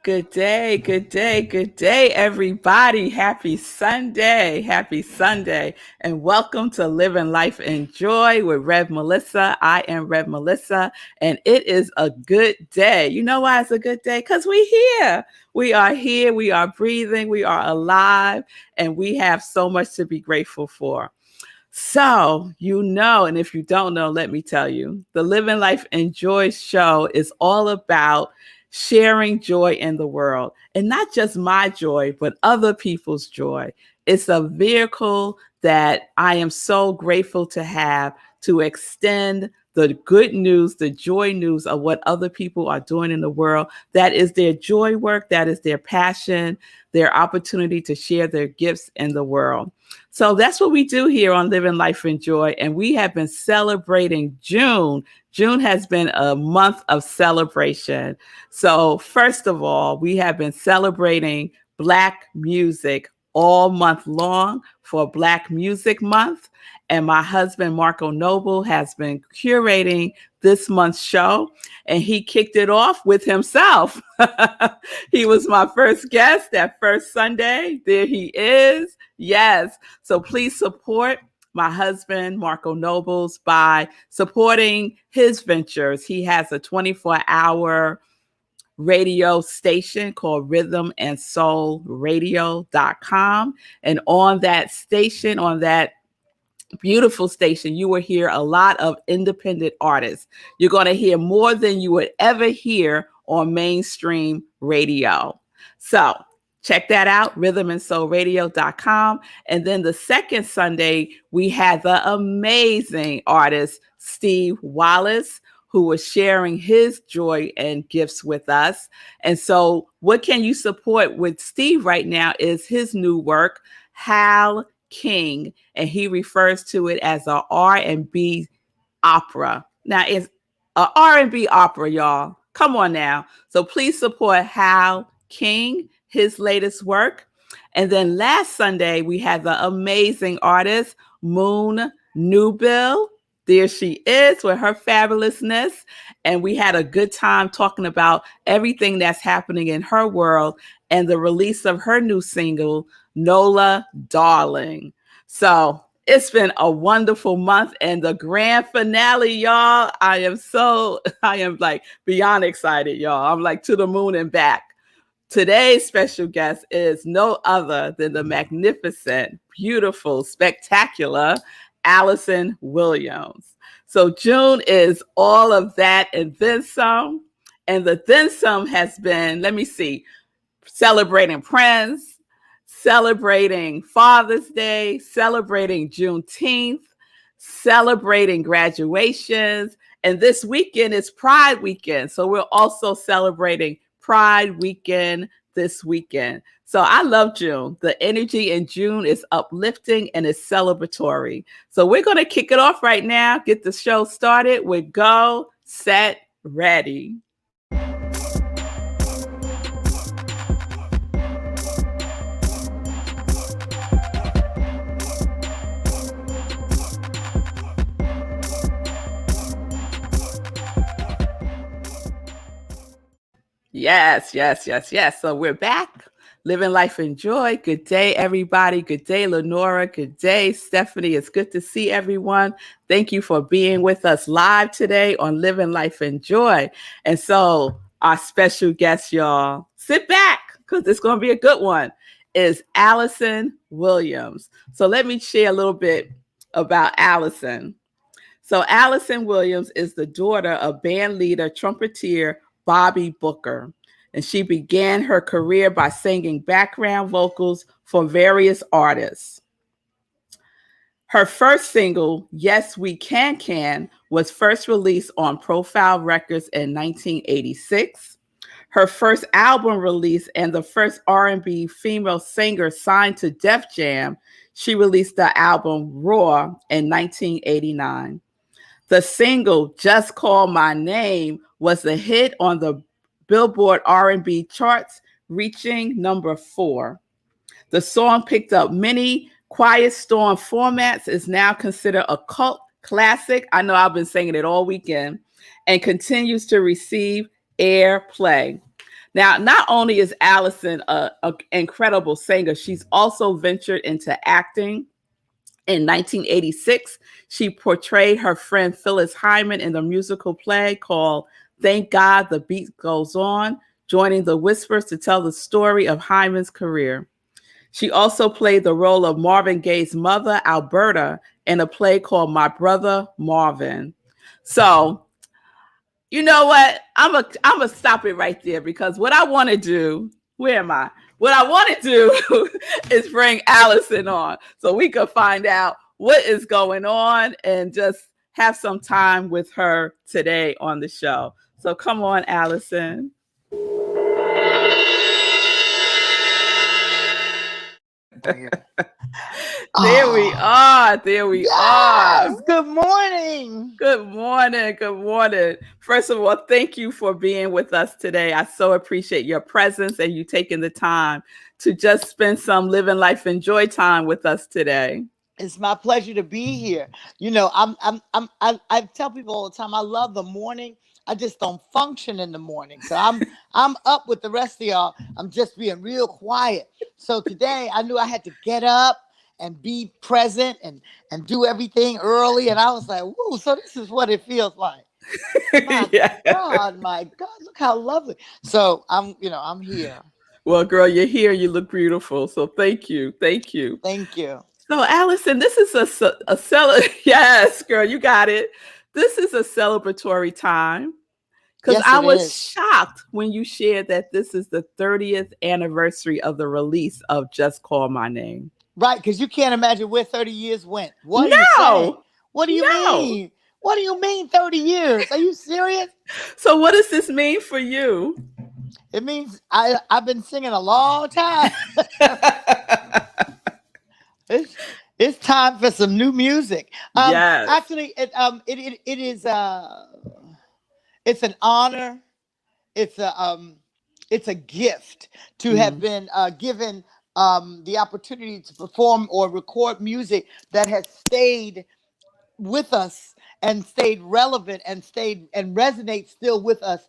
Good day, good day, good day, everybody. Happy Sunday, and welcome to Living Life in Joy with Rev Melissa. I am Rev Melissa, and it is a good day. You know why it's a good day? Because we're here. We are here, we are breathing, we are alive, and we have so much to be grateful for. So, and if you don't know, let me tell you, the Living Life in Joy show is all about sharing joy in the world, and not just my joy, but other people's joy. It's a vehicle that I am so grateful to have to extend the good news, the joy news of what other people are doing in the world. That is their joy work, that is their passion, their opportunity to share their gifts in the world. So that's what we do here on Living Life in Joy. And we have been celebrating June. June has been a month of celebration. So first of all, we have been celebrating Black music all month long for Black Music Month. And my husband, Marco Noble, has been curating this month's show, and he kicked it off with himself. He was my first guest that first Sunday. There he is. Yes. So please support my husband, Marco Nobles, by supporting his ventures. He has a 24-hour radio station called rhythmandsoulradio.com. And on that station, on that beautiful station, you will hear a lot of independent artists. You're going to hear more than you would ever hear on mainstream radio. So check that out, rhythmandsoulradio.com. And then the second Sunday, we had the amazing artist, Steve Wallace, who was sharing his joy and gifts with us. And so what can you support with Steve right now is his new work, Hal King, and he refers to it as a R&B opera. Now, it's a R&B opera, y'all. Come on now. So please support Hal King, his latest work. And then last Sunday, we had the amazing artist, Moon Newbill. There she is with her fabulousness. And we had a good time talking about everything that's happening in her world and the release of her new single, Nola Darling. So it's been a wonderful month, and the grand finale, y'all, I am like beyond excited, y'all. I'm like to the moon and back. Today's special guest is no other than the magnificent, beautiful, spectacular Alyson Williams. So June is all of that and then some. And the then some has been, celebrating Prince, celebrating Father's Day, celebrating Juneteenth, celebrating graduations. And this weekend is Pride Weekend. So we're also celebrating Pride Weekend this weekend. So I love June. The energy in June is uplifting and it's celebratory. So we're going to kick it off right now, get the show started with Go, Set, Ready. Yes. So we're back. Living Life in Joy. Good day, everybody. Good day, Lenora. Good day, Stephanie. It's good to see everyone. Thank you for being with us live today on Living Life in Joy. And so our special guest, y'all, sit back because it's going to be a good one, is Alyson Williams. So let me share a little bit about Alyson. So Alyson Williams is the daughter of band leader, trumpeter Bobby Booker. And she began her career by singing background vocals for various artists. Her first single, Yes We Can, was first released on Profile Records in 1986. Her first album release and the first R&B female singer signed to Def Jam, she released the album Raw in 1989. The single, Just Call My Name, was a hit on the Billboard R&B charts, reaching number 4. The song picked up many Quiet Storm formats, is now considered a cult classic. I know I've been singing it all weekend, and continues to receive airplay. Now, not only is Alyson an incredible singer, she's also ventured into acting. In 1986, she portrayed her friend Phyllis Hyman in the musical play called Thank God the Beat Goes On, joining the Whispers to tell the story of Hyman's career. She also played the role of Marvin Gaye's mother, Alberta, in a play called My Brother Marvin. So, you know what? I'm gonna stop it right there because what I want to do, where am I? What I want to do is bring Alyson on so we can find out what is going on and just have some time with her today on the show. So come on, Alyson. There we are. There we are. Good morning. Good morning. Good morning. First of all, thank you for being with us today. I so appreciate your presence and you taking the time to just spend some living life and joy time with us today. It's my pleasure to be here. You know, I tell people all the time, I love the morning. I just don't function in the morning. So I'm up with the rest of y'all. I'm just being real quiet. So today I knew I had to get up and be present and do everything early. And I was like, whoa, so this is what it feels like. My God, look how lovely. So I'm here. Well, girl, you're here. You look beautiful. So thank you. Thank you. Thank you. So Alyson, this is a yes, girl, you got it. This is a celebratory time. Because yes, I was shocked when you shared that this is the 30th anniversary of the release of Just Call My Name. Right, because you can't imagine where 30 years went. What are you saying? What do you mean? What do you mean 30 years? Are you serious? So what does this mean for you? It means I've been singing a long time. It's time for some new music. Yes. Actually, it is it's an honor. It's a gift to have been given the opportunity to perform or record music that has stayed with us and stayed relevant and resonates still with us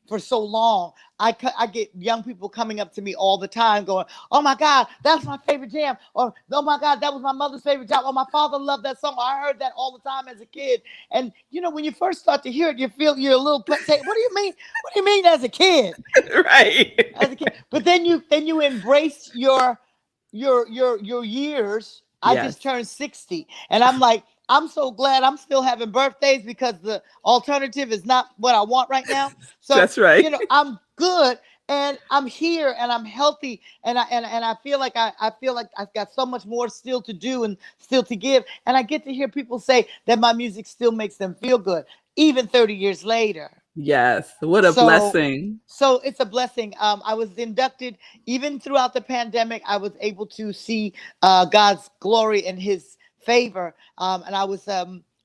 for so long. I get young people coming up to me all the time going, oh my God, that's my favorite jam. Or, oh my God, that was my mother's favorite jam. Or my father loved that song. I heard that all the time as a kid. And you know, when you first start to hear it, you feel you're a little, what do you mean? What do you mean as a kid? Right. As a kid. But then you embrace your years. I just turned 60 and I'm like, I'm so glad I'm still having birthdays because the alternative is not what I want right now. So that's right. You know, I'm good and I'm here and I'm healthy and I feel like I've got so much more still to do and still to give. And I get to hear people say that my music still makes them feel good, even 30 years later. Yes. What a blessing. So it's a blessing. I was inducted even throughout the pandemic. I was able to see God's glory and his favor. And I was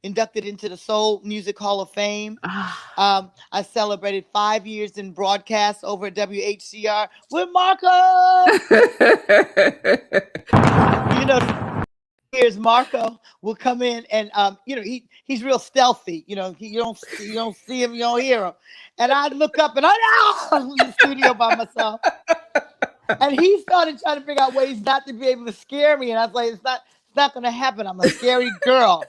inducted into the Soul Music Hall of Fame. I celebrated 5 years in broadcast over at WHCR with Marco. You know, here's Marco will come in and you know, he's real stealthy. You know, you don't see him, you don't hear him. And I'd look up and I'm in the studio by myself. And he started trying to figure out ways not to be able to scare me. And I was like, it's not going to happen. I'm a scary girl.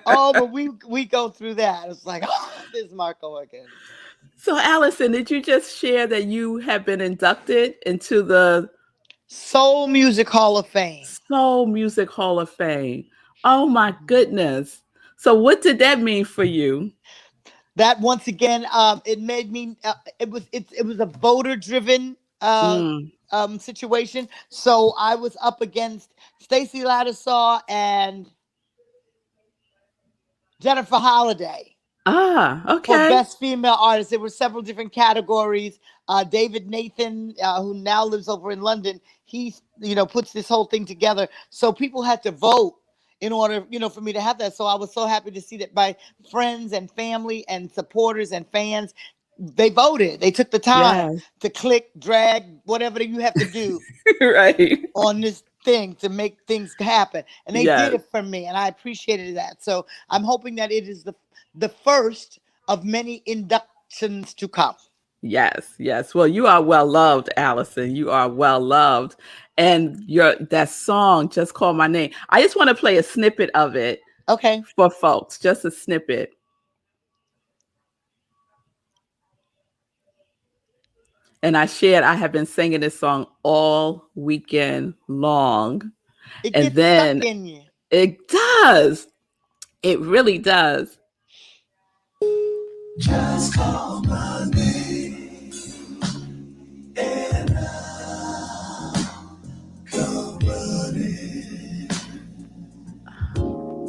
Oh, but we go through that. It's like, oh, this is Marco again. So Alyson, did you just share that you have been inducted into the Soul Music Hall of Fame? Soul Music Hall of Fame. Oh my goodness. So what did that mean for you? That once again, it made me. It was a voter driven situation. So I was up against Stacey Lattisaw and Jennifer Holliday. Okay. For Best Female Artist. There were several different categories. David Nathan, who now lives over in London, he puts this whole thing together. So people had to vote in order, for me to have that. So I was so happy to see that my friends and family and supporters and fans, they voted. They took the time to click, drag, whatever you have to do right on this thing to make things happen. And they did it for me. And I appreciated that. So I'm hoping that it is the first of many inductions to come. Yes, yes. Well, you are well loved, Alyson. You are well loved. And your that song, Just Call My Name. I just want to play a snippet of it Okay. for folks, just a snippet. And I have been singing this song all weekend long. It And gets stuck then in you. it does. It really does. Just call my name and I'll come running.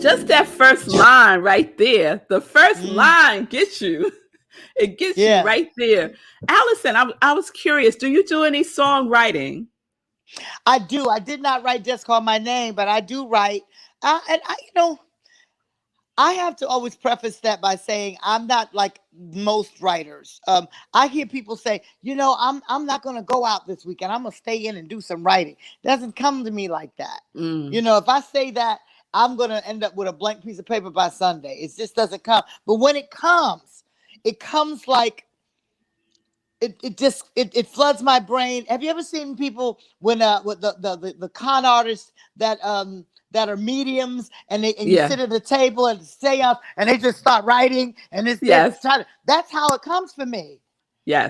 Just that first line right there. The first Mm, line gets you. It gets you yeah, right there. Alyson, I was curious. Do you do any songwriting? I do. I did not write Just Call My Name, but I do write. And I have to always preface that by saying I'm not like most writers. I hear people say, I'm not going to go out this weekend. I'm going to stay in and do some writing. It doesn't come to me like that. Mm, If I say that, I'm going to end up with a blank piece of paper by Sunday. It just doesn't come. But when it comes like it floods my brain. Have you ever seen people when with the con artists that are mediums and you yeah. sit at the table at the seance and they just start writing and Yes. that's how it comes for me.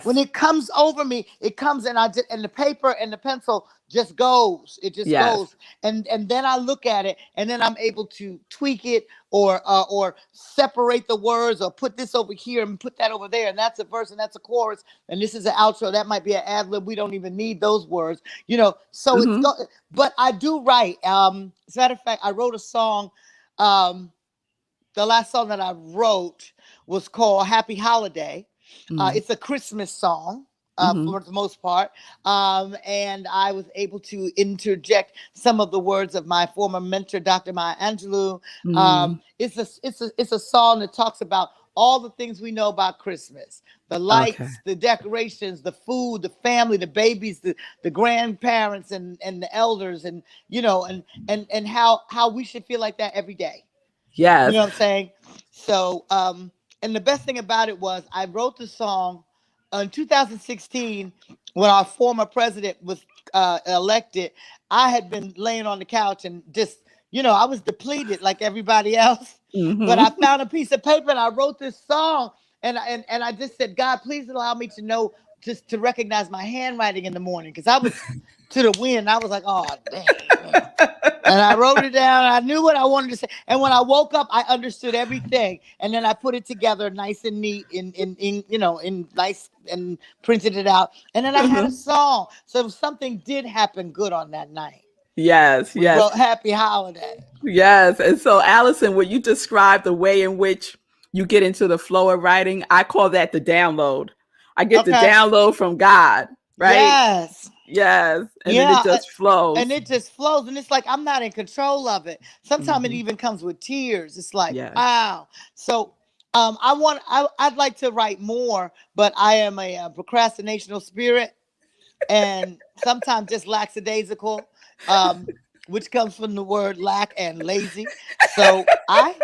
When Yes. it comes over me, it comes and the paper and the pencil just goes. It just Yes. goes, and then I look at it, and then I'm able to tweak it or separate the words or put this over here and put that over there, and that's a verse and that's a chorus, and this is an outro. That might be an ad lib. We don't even need those words, So Mm-hmm. but I do write. As a matter of fact, I wrote a song. Um, the last song that I wrote was called Happy Holiday. Mm-hmm. It's a Christmas song Mm-hmm. for the most part. And I was able to interject some of the words of my former mentor, Dr. Maya Angelou. Mm-hmm. It's a song that talks about all the things we know about Christmas: the Okay. lights, the decorations, the food, the family, the babies, the grandparents, and the elders, and and how we should feel like that every day. You Yes. know what I'm saying? So, and the best thing about it was I wrote the song in 2016 when our former president was elected. I had been laying on the couch and just, I was depleted like everybody else. But I Mm-hmm. found a piece of paper and I wrote this song. And I just said, God, please allow me to know, just to recognize my handwriting in the morning. Because I was to the wind. I was like, oh, dang. And I wrote it down. I knew what I wanted to say. And when I woke up, I understood everything. And then I put it together nice and neat in nice, and printed it out. And then I had a Mm-hmm. song. So something did happen good on that night. Yes. We Yes. wrote Happy Holiday. Yes. And so, Alyson, when you describe the way in which you get into the flow of writing, I call that the download. I get the Okay. download from God, right? Yes. Yes. And then it Yeah. just And flows. it just flows. And it's like I'm not in control of it. Sometimes it Mm-hmm. even comes with tears. It's like, Yes. wow. So I'd like to write more, but I am a procrastinational spirit and sometimes just lackadaisical, um, which comes from the word lack and lazy. So I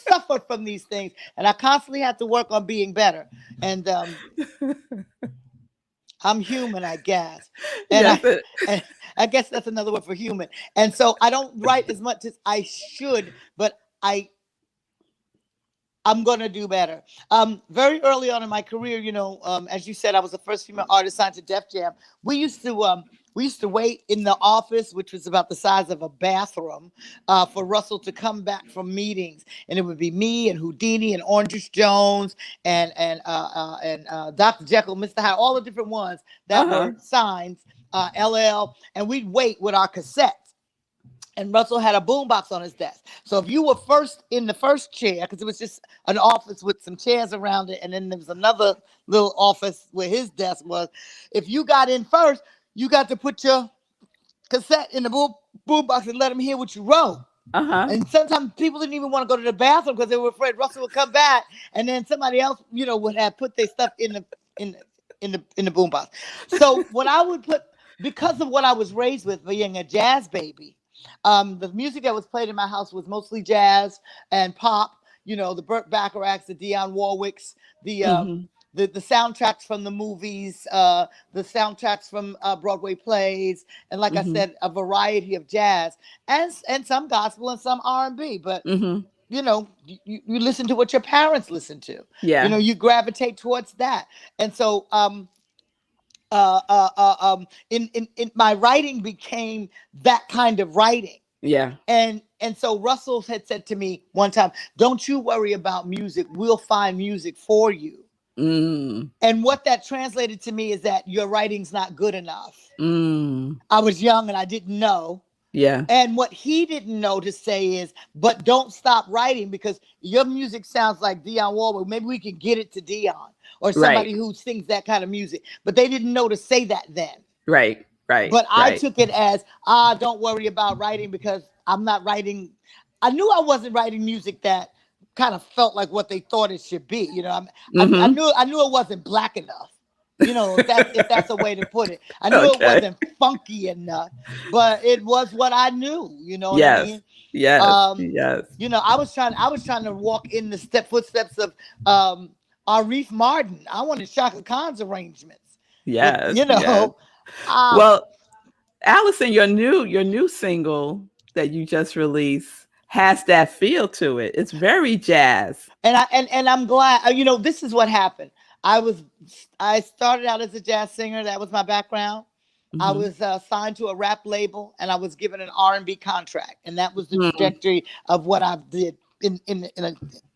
suffer from these things, and I constantly have to work on being better. And I'm human, I guess, and Yes. I and I guess that's another word for human. And so I don't write as much as I should, but I'm gonna do better. Very early on in my career, as you said, I was the first female artist signed to Def Jam. We used to wait in the office, which was about the size of a bathroom, for Russell to come back from meetings, and it would be me and Houdini and Orange Jones and Dr. Jekyll, Mr. Hyde, all the different ones that Uh-huh. were signed, LL, and we'd wait with our cassettes. And Russell had a boombox on his desk. So if you were first in the first chair, because it was just an office with some chairs around it, and then there was another little office where his desk was. If you got in first, you got to put your cassette in the boombox and let him hear what you wrote. Uh-huh. And sometimes people didn't even want to go to the bathroom because they were afraid Russell would come back, and then somebody else, would have put their stuff in the boombox. So what I would put, because of what I was raised with, being a jazz baby, the music that was played in my house was mostly jazz and pop. The Burt Bacharachs, the Dionne Warwicks, the Mm-hmm. the soundtracks from the movies, the soundtracks from Broadway plays, and like I Mm-hmm. said, a variety of jazz and some gospel and some R&B. But Mm-hmm. you know, you listen to what your parents listen to. You Yeah. know, you gravitate towards that. And so in my writing became that kind of writing. Yeah. And so Russell had said to me one time, don't you worry about music, we'll find music for you. Mm. And what that translated to me is that your writing's not good enough. Mm. I was young and I didn't know. Yeah. And what he didn't know to say is, but don't stop writing, because your music sounds like Dionne Warwick. Maybe we can get it to Dionne or Right. somebody who sings that kind of music. But they didn't know to say that then. Right. Right. But I Right. took it as, don't worry about writing, because I'm not writing. I knew I wasn't writing music that kind of felt like what they thought it should be. You know, I Mm-hmm. knew it wasn't black enough. You know, if that's a way to put it. I knew it Okay. wasn't funky enough, but it was what I knew. You know what I Yes. mean? Yes. Yes. You know, I was trying to walk in the footsteps of Arif Mardin. I wanted Shaka Khan's arrangements, but Yes. you Yes. know, um, Well, Allison, your new single that you just released has that feel to it. It's very jazz. and I'm glad. You know, this is what happened. I started out as a jazz singer. That was my background. I Mm-hmm. was signed to a rap label, and I was given an R&B contract, and that was the Mm. trajectory of what I did in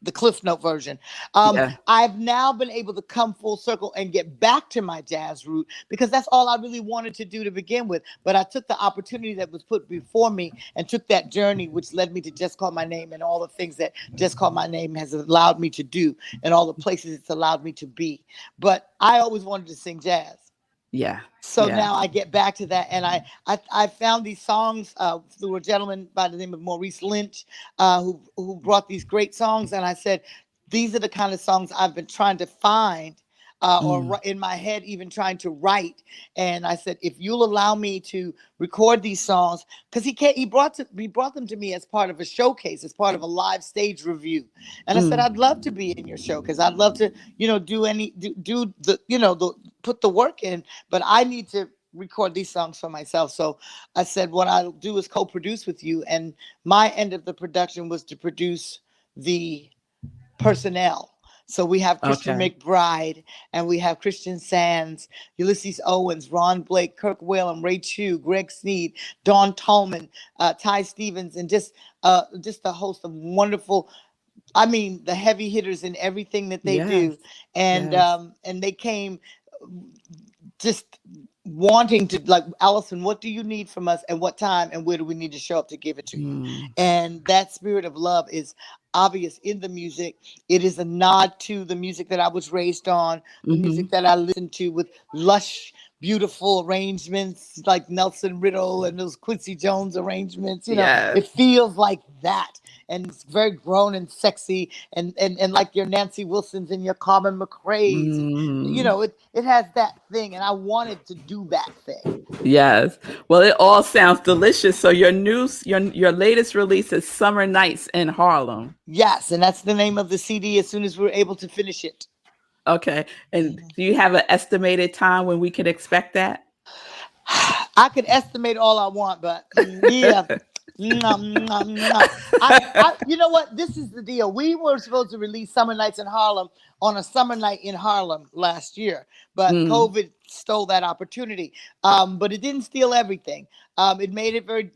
the Cliff Note version. Yeah. I've now been able to come full circle and get back to my jazz root, because that's all I really wanted to do to begin with. But I took the opportunity that was put before me and took that journey, which led me to Just Call My Name and all the things that Just Call My Name has allowed me to do and all the places it's allowed me to be. But I always wanted to sing jazz. Yeah. So Yeah. now I get back to that, and I found these songs through a gentleman by the name of Maurice Lynch, who brought these great songs, and I said, these are the kind of songs I've been trying to find, Mm. in my head, even trying to write. And I said, if you'll allow me to record these songs, because he brought them to me as part of a showcase, as part of a live stage review. And I said, Mm. I'd love to be in your show, because I'd love to, do the, the put the work in, but I need to record these songs for myself. So I said, what I'll do is co-produce with you. And my end of the production was to produce the personnel. So we have Christian Okay. McBride, and we have Christian Sands, Ulysses Owens, Ron Blake, Kirk Whalum, Ray Chu, Greg Sneed, Dawn Tallman, Ty Stevens, and just a host of wonderful, I mean, the heavy hitters in everything that they Yes. do. And Yes. and they came just wanting to, like, Allison, what do you need from us, and what time, and where do we need to show up to give it to you? Mm. And that spirit of love is obvious in the music. It is a nod to the music that I was raised on, the Mm-hmm. music that I listened to, with lush, beautiful arrangements like Nelson Riddle and those Quincy Jones arrangements. You know, Yes. it feels like that. And it's very grown and sexy, and like your Nancy Wilsons and your Carmen McRae's. And, Mm. it has that thing, and I wanted to do that thing. Yes. Well, it all sounds delicious. So your latest release is Summer Nights in Harlem. Yes, and that's the name of the CD as soon as we're able to finish it. Okay. And do you have an estimated time when we can expect that? I could estimate all I want, but yeah. You know what? This is the deal. We were supposed to release Summer Nights in Harlem on a summer night in Harlem last year, but Mm. COVID stole that opportunity. But it didn't steal everything. It made it very,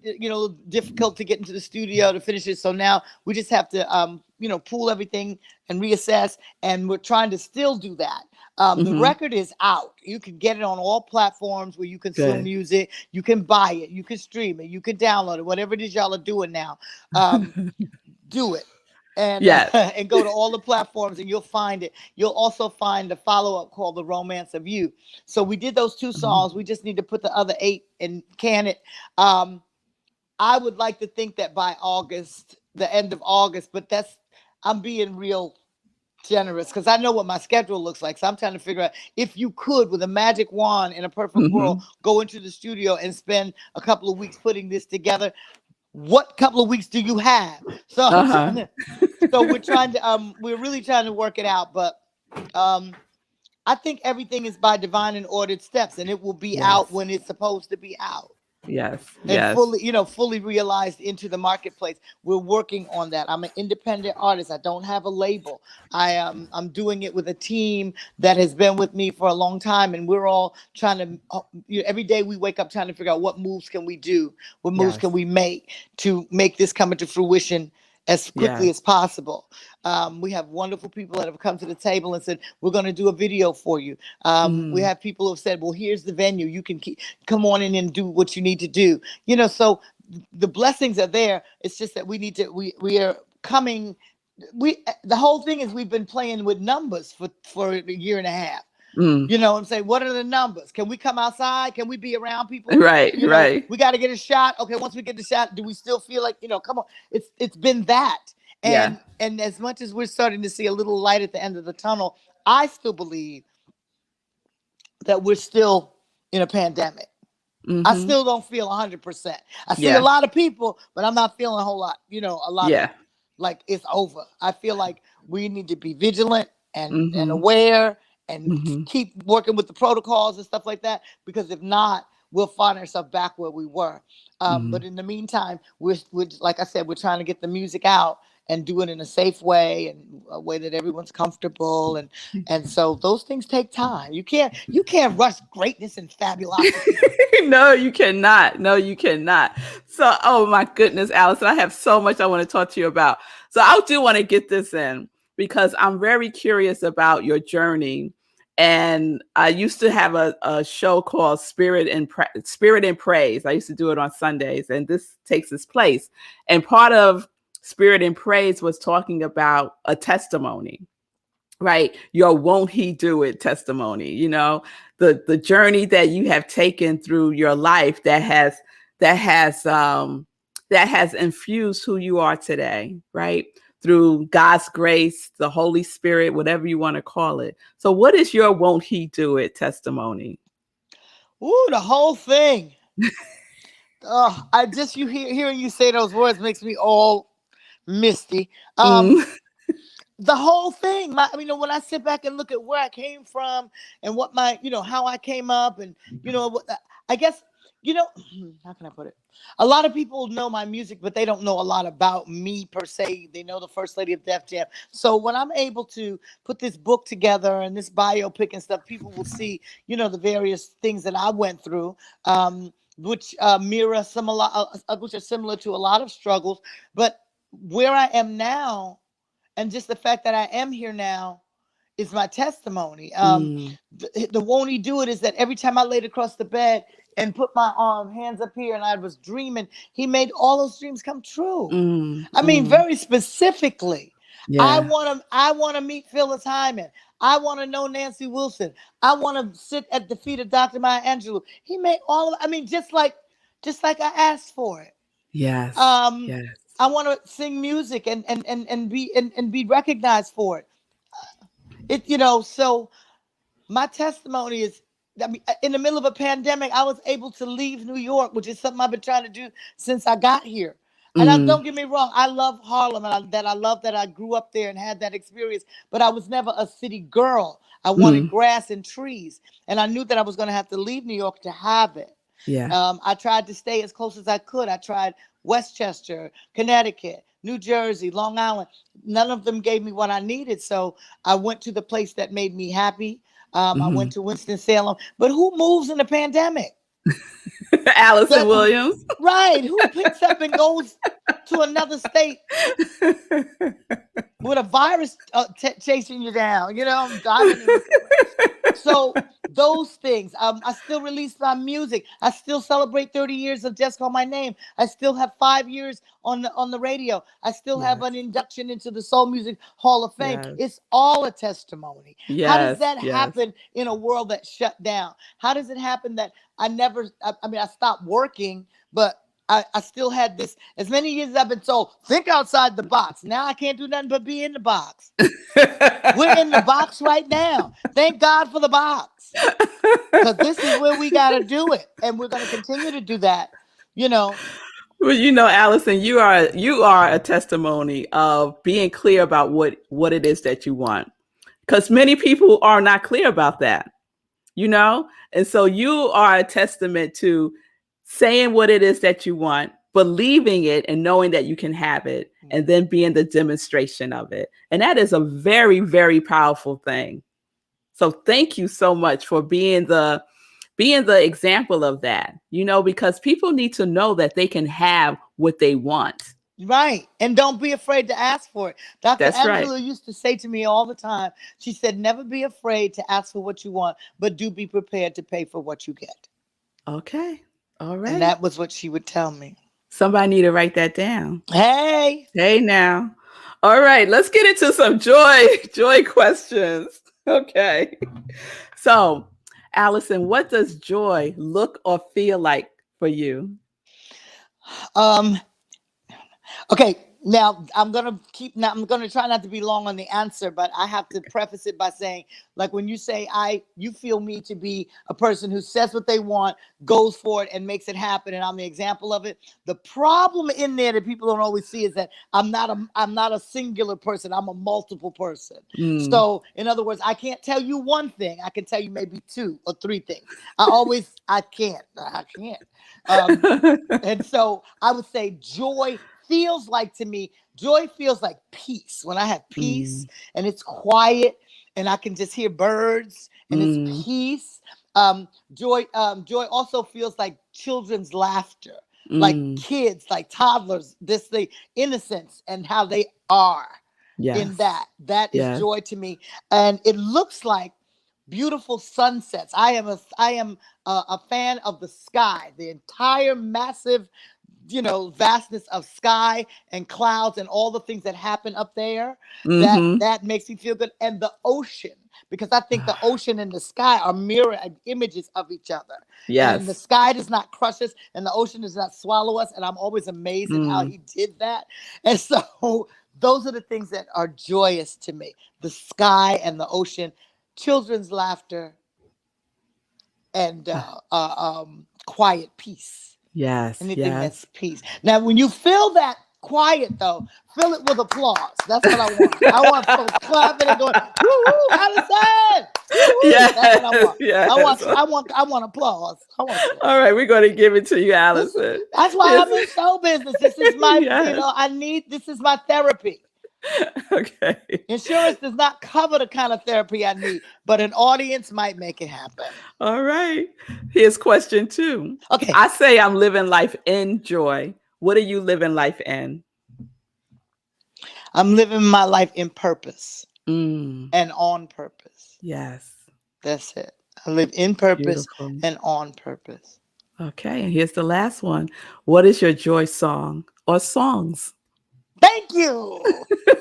difficult to get into the studio to finish it. So now we just have to, pool everything and reassess. And we're trying to still do that. The Mm-hmm. record is out. You can get it on all platforms where you consume Good. music. You can buy it. You can stream it. You can download it. Whatever it is y'all are doing now, do it. And Yes. and go to all the platforms, and you'll find it. You'll also find a follow-up called The Romance of You. So we did those two Mhm. songs. We just need to put the other 8 and can it. I would like to think that by August, the end of August, but I'm being real generous, because I know what my schedule looks like. So I'm trying to figure out, if you could, with a magic wand in a perfect world, Mhm. go into the studio and spend a couple of weeks putting this together. What couple of weeks do you have? So Uh-huh. so we're really trying to work it out. But I think everything is by divine and ordered steps, and it will be out Yes. when it's supposed to be out Yes. and Yes. fully, fully realized into the marketplace. We're working on that. I'm an independent artist. I don't have a label. I'm doing it with a team that has been with me for a long time, and we're all trying to, every day we wake up trying to figure out what moves can we do, what moves can Yes. we make to make this come into fruition as quickly Yes. as possible. We have wonderful people that have come to the table and said, we're going to do a video for you. We Mm. have people who have said, well, here's the venue. You can come on in and do what you need to do. So the blessings are there. It's just that we need to, we are coming. The whole thing is we've been playing with numbers for a year and a half. Mm. You know what I'm saying? What are the numbers? Can we come outside? Can we be around people? Right. Right. We got to get a shot. Okay, once we get the shot, do we still feel like, come on? It's been that. Yeah. And as much as we're starting to see a little light at the end of the tunnel, I still believe that we're still in a pandemic. I Mm-hmm. still don't feel 100%. I see Yeah. a lot of people, but I'm not feeling a whole lot, a lot of Yeah. like it's over. I feel like we need to be vigilant and Mm-hmm. aware and Mm-hmm. keep working with the protocols and stuff like that, because if not, we'll find ourselves back where we were. Mm-hmm. But in the meantime, we're like I said, we're trying to get the music out and do it in a safe way and a way that everyone's comfortable, and so those things take time. You can't rush greatness and fabulosity. No, you cannot. No, you cannot. So, oh my goodness, Alyson, I have so much I want to talk to you about. So I do want to get this in because I'm very curious about your journey. And I used to have a show called Spirit and Praise. I used to do it on Sundays, and this takes its place. And part of Spirit and Praise was talking about a testimony, right? Your won't he do it testimony, the journey that you have taken through your life that has infused who you are today, right? Through God's grace, the Holy Spirit, whatever you want to call it. So what is your won't he do it testimony? Ooh, the whole thing. Oh, hearing you say those words makes me all misty. Mm. The whole thing. When I sit back and look at where I came from and what how I came up, and I guess how can I put it? A lot of people know my music, but they don't know a lot about me per se. They know the First Lady of Def Jam. So when I'm able to put this book together and this biopic and stuff, people will see, the various things that I went through, which which are similar to a lot of struggles. But where I am now, and just the fact that I am here now, is my testimony. The won't he do it is that every time I laid across the bed and put my hands up here and I was dreaming, he made all those dreams come true. Very specifically. Yeah. I want to meet Phyllis Hyman. I want to know Nancy Wilson. I want to sit at the feet of Dr. Maya Angelou. He made all of just like I asked for it. Yes. Yes. I want to sing music and be recognized for it. So my testimony is, in the middle of a pandemic, I was able to leave New York, which is something I've been trying to do since I got here. And don't get me wrong, I love Harlem, and I love that I grew up there and had that experience, but I was never a city girl. I wanted grass and trees, and I knew that I was going to have to leave New York to have it. Yeah. I tried to stay as close as I could. I tried Westchester, Connecticut, New Jersey, Long Island. None of them gave me what I needed. So I went to the place that made me happy. I went to Winston-Salem. But who moves in a pandemic? Alyson Williams. Right. Who picks up and goes to another state with a virus chasing you down? I'm diving. So those things. I still release my music. I still celebrate 30 years of Just Call My Name. I still have 5 years on the radio. I still have an induction into the Soul Music Hall of Fame. Yes. It's all a testimony. Yes. How does that happen in a world that's shut down? How does it happen that I stopped working, but I still had this, as many years as I've been told, think outside the box. Now I can't do nothing but be in the box. We're in the box right now. Thank God for the box. Because this is where we got to do it. And we're going to continue to do that, Well, Alyson, you are a testimony of being clear about what it is that you want. because many people are not clear about that, you know? And so you are a testament to saying what it is that you want, believing it and knowing that you can have it, and then being the demonstration of it. And that is a very, very powerful thing. So thank you so much for being the example of that, you know, because people need to know that they can have what they want. Right. And don't be afraid to ask for it. Dr. That's right. Angela used to say to me all the time, she said, never be afraid to ask for what you want, but do be prepared to pay for what you get. Okay. All right. And that was what she would tell me. Somebody need to write that down. Hey. Hey now. All right, let's get into some joy questions. Okay. So, Alyson, what does joy look or feel like for you? Okay, now I'm gonna try not to be long on the answer, but I have to preface it by saying, like when you say you feel me to be a person who says what they want, goes for it, and makes it happen, and I'm the example of it. The problem in there that people don't always see is that I'm not a singular person. I'm a multiple person. So in other words, I can't tell you one thing. I can tell you maybe 2 or 3 things. I can't. And so I would say joy feels like peace. When I have peace and it's quiet and I can just hear birds and it's peace. Joy also feels like children's laughter, like kids, like toddlers, the innocence and how they are in that. That is joy to me. And it looks like beautiful sunsets. I am a fan of the sky, the entire massive vastness of sky and clouds and all the things that happen up there. That makes me feel good. And the ocean, because I think the ocean and the sky are mirror images of each other. Yes. And the sky does not crush us and the ocean does not swallow us. And I'm always amazed at how he did that. And so those are the things that are joyous to me. The sky and the ocean, children's laughter, and quiet peace. Yes. Anything that's peace. Now, when you feel that quiet, though, fill it with applause. That's what I want. I want folks clapping and going, woo woo, Alyson! Yes. That's what I want. Yes. I want applause. All right, we're going to give it to you, Alyson. That's why I'm in show business. This is my, this is my therapy. Okay. Insurance does not cover the kind of therapy I need, but an audience might make it happen. All right. Here's question 2. Okay. I say I'm living life in joy. What are you living life in? I'm living my life in purpose and on purpose. Yes. That's it. I live in purpose and on purpose. Okay. And here's the last one. What is your joy song or songs? Thank you.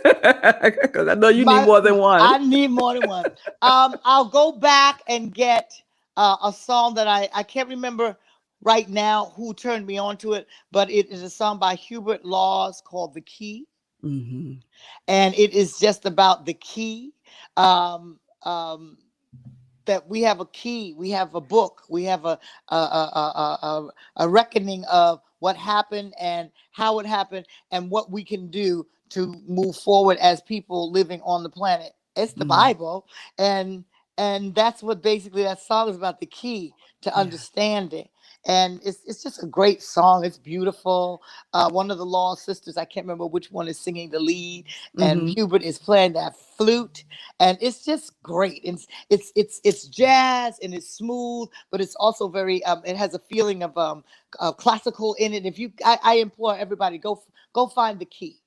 Because I know you need more than one. I need more than one. I'll go back and get a song that I can't remember right now who turned me on to it, but it is a song by Hubert Laws called The Key. And it is just about the key. That we have a key, we have a book, we have a reckoning of what happened and how it happened and what we can do to move forward as people living on the planet. It's the Bible, and that's what basically that song is about, the key to understanding. And it's just a great song. It's beautiful. One of the Law sisters, I can't remember which one, is singing the lead, and Hubert is playing that flute, and it's just great. It's jazz and it's smooth, but it's also very. It has a feeling of classical in it. I implore everybody, go find the key.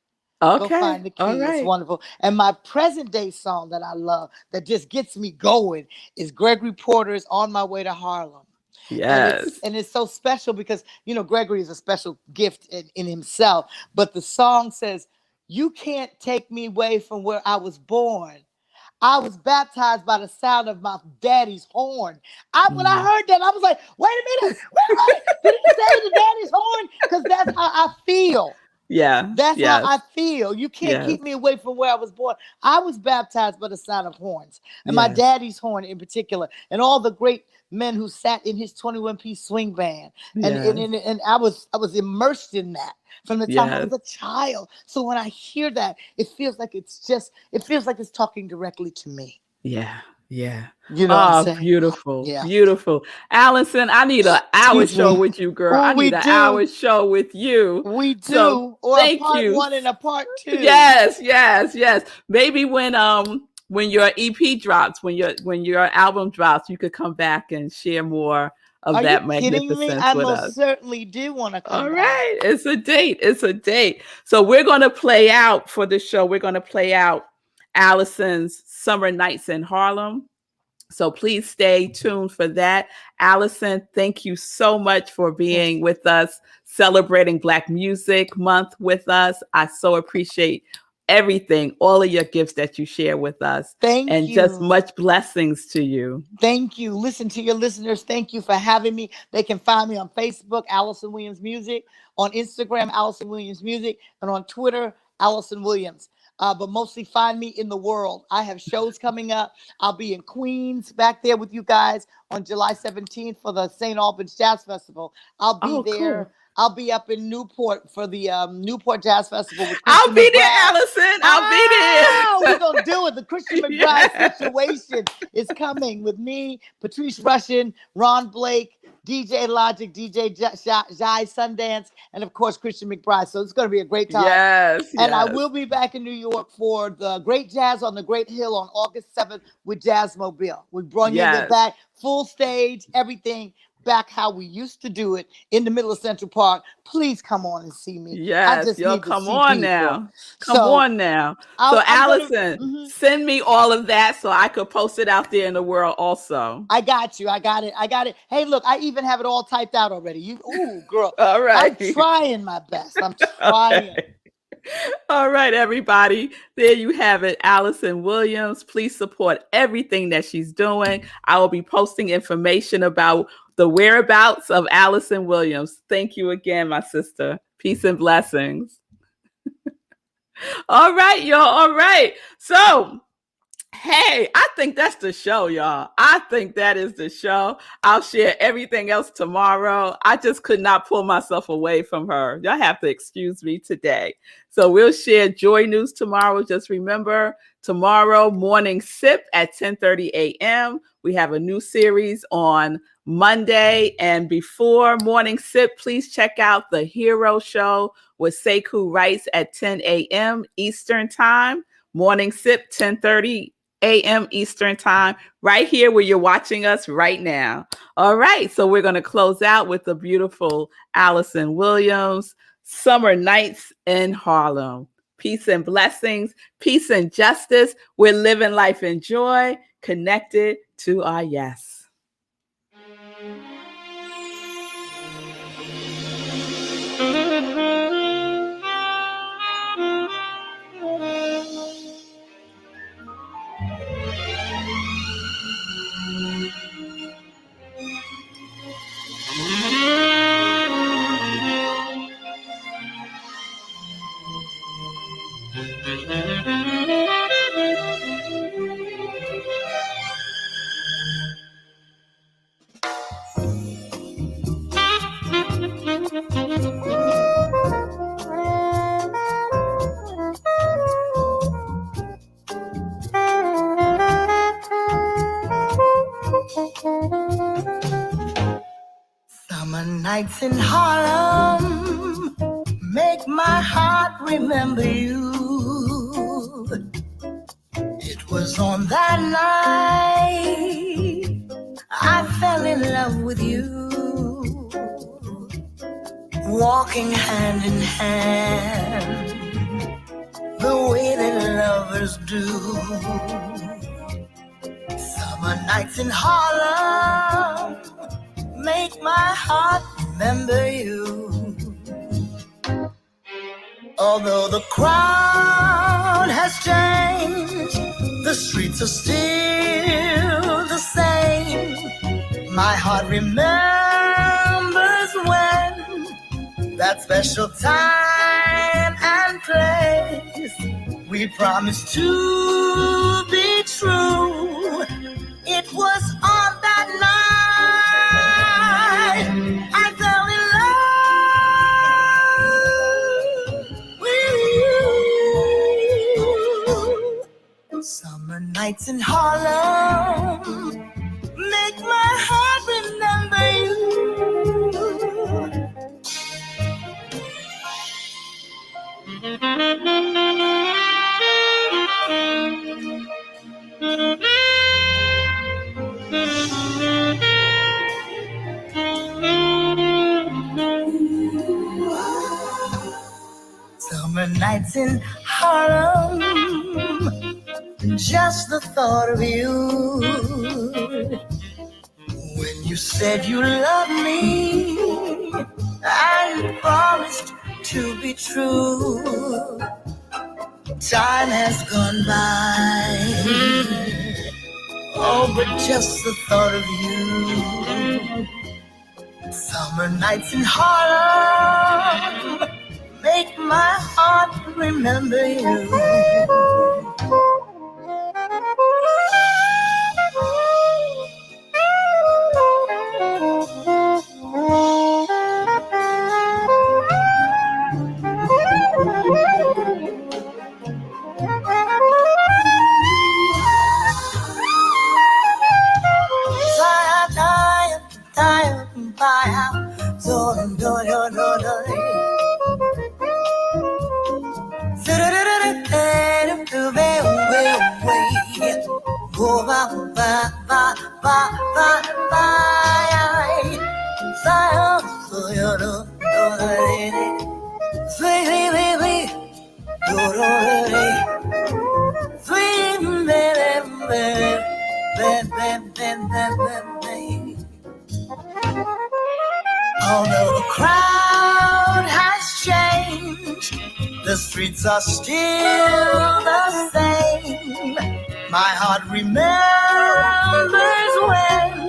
Okay. Go find the key. All right. It's wonderful. And my present day song that I love, that just gets me going, is Gregory Porter's "On My Way to Harlem." Yes. And it's so special because, Gregory is a special gift in himself. But the song says, "You can't take me away from where I was born. I was baptized by the sound of my daddy's horn." When I heard that, I was like, wait a minute. Wait. Did he say the daddy's horn? Because that's how I feel. Yeah. That's how I feel. You can't keep me away from where I was born. I was baptized by the sound of horns, and my daddy's horn in particular, and all the great men who sat in his 21-piece swing band. And I was immersed in that from the time I was a child. So when I hear that, it feels like it's talking directly to me. Yeah. Yeah. You know what I'm Oh, saying? beautiful. Yeah. Beautiful. Alyson, I need an hour Excuse show me. with you, girl. Oh, I we need an do. hour show with you. We So do. Or a thank part you. one and a part two. Yes, yes, yes. Maybe when your EP drops, when your album drops, you could come back and share more of Are you that kidding me? magnificence I with most us. certainly do want to All come back. right. It's a date. It's a date. So we're going to play out for the show. We're going to play out Alyson's Summer Nights in Harlem. So please stay tuned for that. Alyson, thank you so much for being with us, celebrating Black Music Month with us. I so appreciate everything, all of your gifts that you share with us, Thank and just you. much blessings to you. Thank you. Listen to your listeners. Thank you for having me. They can find me on Facebook, Alyson Williams Music, on Instagram, Alyson Williams Music, and on Twitter, Alyson Williams. But mostly find me in the world. I have shows coming up. I'll be in Queens back there with you guys on July 17th for the St. Albans Jazz Festival. I'll be Oh, there. cool. I'll be up in Newport for the Newport Jazz Festival with I'll Christian be there, McBride. Alyson. I'll be there. We're going to do it. The Christian McBride Yeah. situation is coming with me, Patrice Rushen, Ron Blake, DJ Logic, DJ Jai Sundance, and of course, Christian McBride. So it's going to be a great time. Yes, And I yes. will be back in New York for the Great Jazz on the Great Hill on August 7th with Jazzmobile. We bring it Yes. back, full stage, everything back how we used to do it in the middle of Central Park. Please come on and see me. I Yes, just yo, need to come see on people. now. Come So on now. So, I'm gonna- Alyson, send me all of that so I could post it out there in the world also. I got you. I got it. Hey, look, I even have it all typed out already. Ooh, girl. All right. I'm trying my best. I'm trying. Okay. All right, everybody. There you have it. Alyson Williams. Please support everything that she's doing. I will be posting information about the whereabouts of Alyson Williams. Thank you again, my sister. Peace and blessings. All right, y'all. All right. So, hey, I think that's the show, y'all. I think that is the show. I'll share everything else tomorrow. I just could not pull myself away from her. Y'all have to excuse me today. So we'll share Joy News tomorrow. Just remember, tomorrow morning sip at 10:30 a.m. We have a new series on Monday. And before morning sip, please check out the Hero Show with Sekou Rice at 10 a.m. Eastern Time. Morning sip, 10:30 a.m. Eastern Time, right here where you're watching us right now. All right, so we're going to close out with the beautiful Alyson Williams, Summer Nights in Harlem. Peace and blessings, peace and justice. We're living life in joy, connected to our yes. Summer nights in Harlem make my heart remember you. It was on that night I fell in love with you. Walking hand in hand, the way that lovers do. Summer nights in Harlem make my heart remember you. Although the crowd has changed, the streets are still the same. My heart remembers when that special time and place we promised to be true. It was on that night I fell in love with you. Summer nights in Harlem nights in Harlem, just the thought of you. When you said you loved me, I promised to be true. Time has gone by, oh, but just the thought of you. Summer nights in Harlem make my heart remember you. Although the crowd has changed, the streets are still the same. My heart remembers when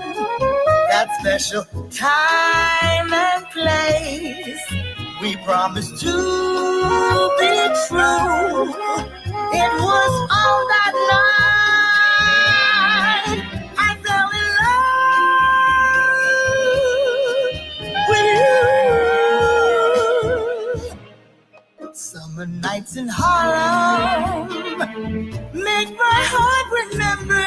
that special time and place we promised to be true. It was on that night I fell in love with you. Summer nights in Harlem make my heart remember